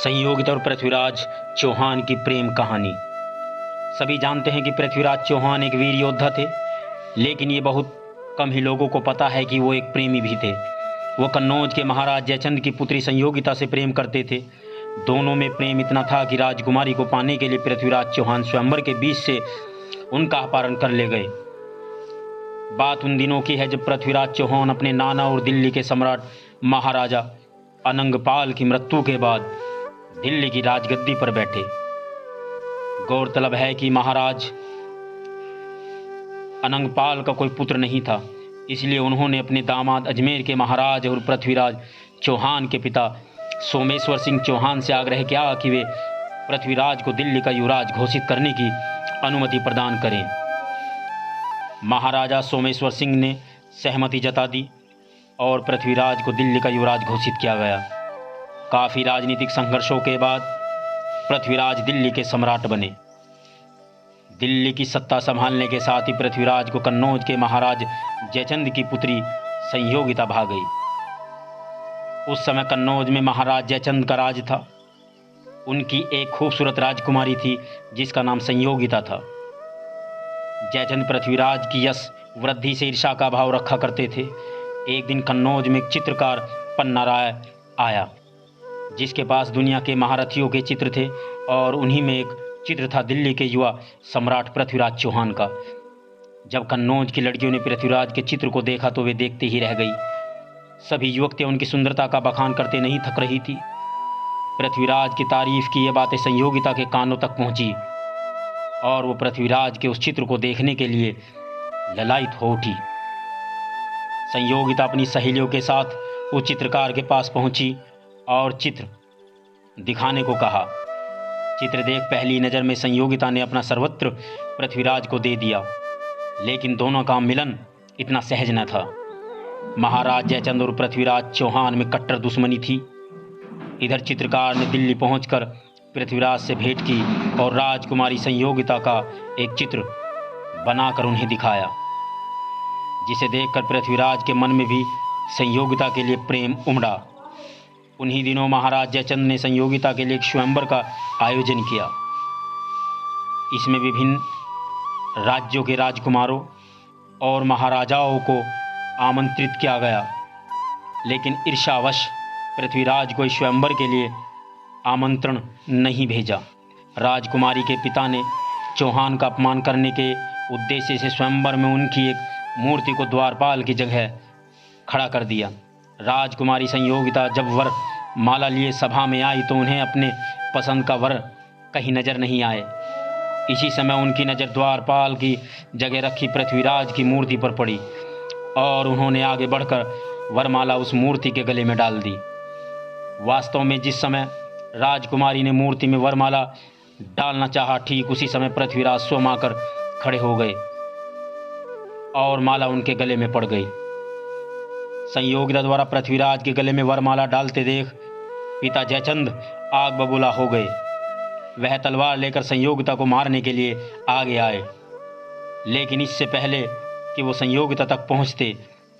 संयोगिता और पृथ्वीराज चौहान की प्रेम कहानी। सभी जानते हैं कि पृथ्वीराज चौहान एक वीर योद्धा थे, लेकिन ये बहुत कम ही लोगों को पता है कि वो एक प्रेमी भी थे। वो कन्नौज के महाराज जयचंद की पुत्री संयोगिता से प्रेम करते थे। दोनों में प्रेम इतना था कि राजकुमारी को पाने के लिए पृथ्वीराज चौहान स्वयंवर के बीच से उनका अपहरण कर ले गए। बात उन दिनों की है जब पृथ्वीराज चौहान अपने नाना और दिल्ली के सम्राट महाराजा अनंगपाल की मृत्यु के बाद दिल्ली की राजगद्दी पर बैठे। गौरतलब है कि महाराज अनंगपाल का कोई पुत्र नहीं था, इसलिए उन्होंने अपने दामाद अजमेर के महाराज और पृथ्वीराज चौहान के पिता सोमेश्वर सिंह चौहान से आग्रह किया कि वे पृथ्वीराज को दिल्ली का युवराज घोषित करने की अनुमति प्रदान करें। महाराजा सोमेश्वर सिंह ने सहमति जता दी और पृथ्वीराज को दिल्ली का युवराज घोषित किया गया। काफ़ी राजनीतिक संघर्षों के बाद पृथ्वीराज दिल्ली के सम्राट बने। दिल्ली की सत्ता संभालने के साथ ही पृथ्वीराज को कन्नौज के महाराज जयचंद की पुत्री संयोगिता भा गई। उस समय कन्नौज में महाराज जयचंद का राज था। उनकी एक खूबसूरत राजकुमारी थी जिसका नाम संयोगिता था। जयचंद पृथ्वीराज की यश वृद्धि से ईर्ष्या का भाव रखा करते थे। एक दिन कन्नौज में एक चित्रकार पन्ना राय आया जिसके पास दुनिया के महारथियों के चित्र थे, और उन्हीं में एक चित्र था दिल्ली के युवा सम्राट पृथ्वीराज चौहान का। जब कन्नौज की लड़कियों ने पृथ्वीराज के चित्र को देखा तो वे देखते ही रह गई। सभी युवतियाँ उनकी सुंदरता का बखान करते नहीं थक रही थी। पृथ्वीराज की तारीफ की ये बातें संयोगिता के कानों तक पहुंची और वो पृथ्वीराज के उस चित्र को देखने के लिए ललायित हो उठी। संयोगिता अपनी सहेलियों के साथ उस चित्रकार के पास पहुंची और चित्र दिखाने को कहा। चित्र देख पहली नज़र में संयोगिता ने अपना सर्वत्र पृथ्वीराज को दे दिया, लेकिन दोनों का मिलन इतना सहज न था। महाराज जयचंद और पृथ्वीराज चौहान में कट्टर दुश्मनी थी। इधर चित्रकार ने दिल्ली पहुंचकर पृथ्वीराज से भेंट की और राजकुमारी संयोगिता का एक चित्र बनाकर उन्हें दिखाया, जिसे देखकर पृथ्वीराज के मन में भी संयोगिता के लिए प्रेम उमड़ा। उन्हीं दिनों महाराज जयचंद ने संयोगिता के लिए एक स्वयंवर का आयोजन किया। इसमें विभिन्न राज्यों के राजकुमारों और महाराजाओं को आमंत्रित किया गया, लेकिन ईर्ष्यावश पृथ्वीराज को इस स्वयंवर के लिए आमंत्रण नहीं भेजा। राजकुमारी के पिता ने चौहान का अपमान करने के उद्देश्य से स्वयंवर में उनकी एक मूर्ति को द्वारपाल की जगह खड़ा कर दिया। राजकुमारी संयोगिता जब वर माला लिए सभा में आई तो उन्हें अपने पसंद का वर कहीं नज़र नहीं आए। इसी समय उनकी नज़र द्वारपाल की जगह रखी पृथ्वीराज की मूर्ति पर पड़ी और उन्होंने आगे बढ़कर वरमाला उस मूर्ति के गले में डाल दी। वास्तव में जिस समय राजकुमारी ने मूर्ति में वरमाला डालना चाहा, ठीक उसी समय पृथ्वीराज स्वयं आकर खड़े हो गए और माला उनके गले में पड़ गई। संयोगिता द्वारा पृथ्वीराज के गले में वरमाला डालते देख पिता जयचंद आग बबूला हो गए। वह तलवार लेकर संयोगिता को मारने के लिए आगे आए, लेकिन इससे पहले कि वो संयोगिता तक पहुंचते,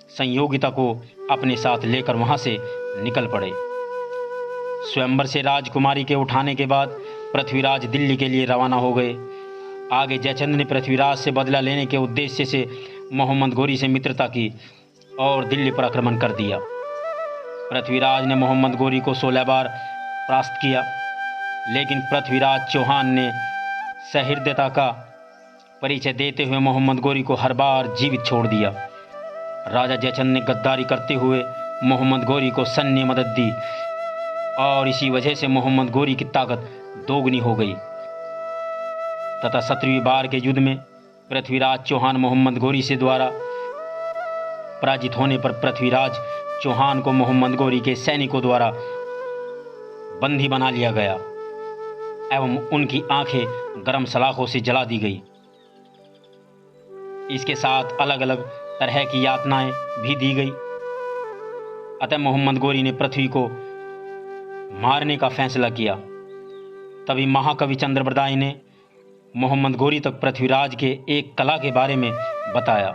संयोगिता को अपने साथ लेकर वहां से निकल पड़े। स्वयंवर से राजकुमारी के उठाने के बाद पृथ्वीराज दिल्ली के लिए रवाना हो गए। आगे जयचंद ने पृथ्वीराज से बदला लेने के उद्देश्य से मोहम्मद गोरी से मित्रता की और दिल्ली पर आक्रमण कर दिया। पृथ्वीराज ने मोहम्मद गोरी को 16 बार परास्त किया, लेकिन पृथ्वीराज चौहान ने सहृदयता का परिचय देते हुए मोहम्मद गोरी को हर बार जीवित छोड़ दिया। राजा जयचंद ने गद्दारी करते हुए मोहम्मद गोरी को सैन्य मदद दी और इसी वजह से मोहम्मद गोरी की ताकत दोगुनी हो गई तथा 17वीं बार के युद्ध में पृथ्वीराज चौहान मोहम्मद गोरी से द्वारा पराजित होने पर पृथ्वीराज चौहान को मोहम्मद गोरी के सैनिकों द्वारा बंदी बना लिया गया एवं उनकी आंखें गरम सलाखों से जला दी गई। इसके साथ अलग अलग तरह की यातनाएं भी दी गई। अतः मोहम्मद गोरी ने पृथ्वी को मारने का फैसला किया। तभी महाकवि चंद्रबरदाई ने मोहम्मद गोरी तक पृथ्वीराज के एक कला के बारे में बताया।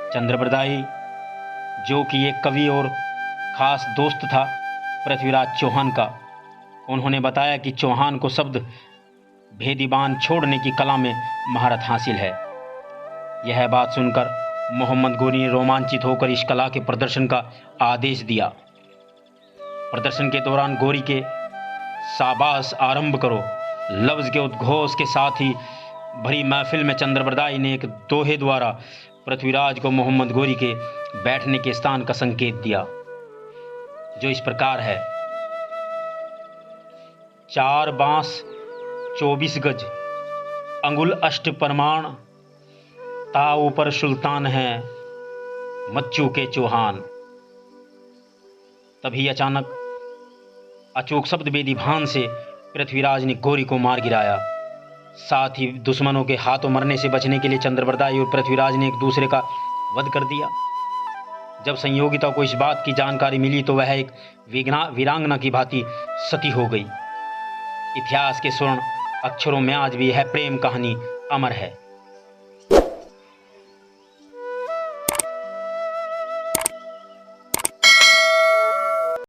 चंद्रबरदाई, जो कि एक कवि और खास दोस्त था पृथ्वीराज चौहान का, उन्होंने बताया कि चौहान को शब्द भेदी बाण छोड़ने की कला में महारत हासिल है। यह बात सुनकर मोहम्मद गोरी ने रोमांचित होकर इस कला के प्रदर्शन का आदेश दिया। प्रदर्शन के दौरान गोरी के शाबाश आरंभ करो लफ्ज़ के उद्घोष के साथ ही भरी महफिल में चंद्रबरदाई ने एक दोहे द्वारा पृथ्वीराज को मोहम्मद गोरी के बैठने के स्थान का संकेत दिया, जो इस प्रकार है। 4 बांस 24 गज अंगुल अष्ट परमाण, ता ऊपर सुल्तान है मच्चू के चौहान। तभी अचानक अचूक शब्द बेदी भान से पृथ्वीराज ने गोरी को मार गिराया। साथ ही दुश्मनों के हाथों मरने से बचने के लिए चंद्रबरदाई और पृथ्वीराज ने एक दूसरे का वध कर दिया। जब संयोगिता को इस बात की जानकारी मिली तो वह एक वीरांगना की भांति सती हो गई। इतिहास के स्वर्ण अक्षरों में आज भी यह प्रेम कहानी अमर है।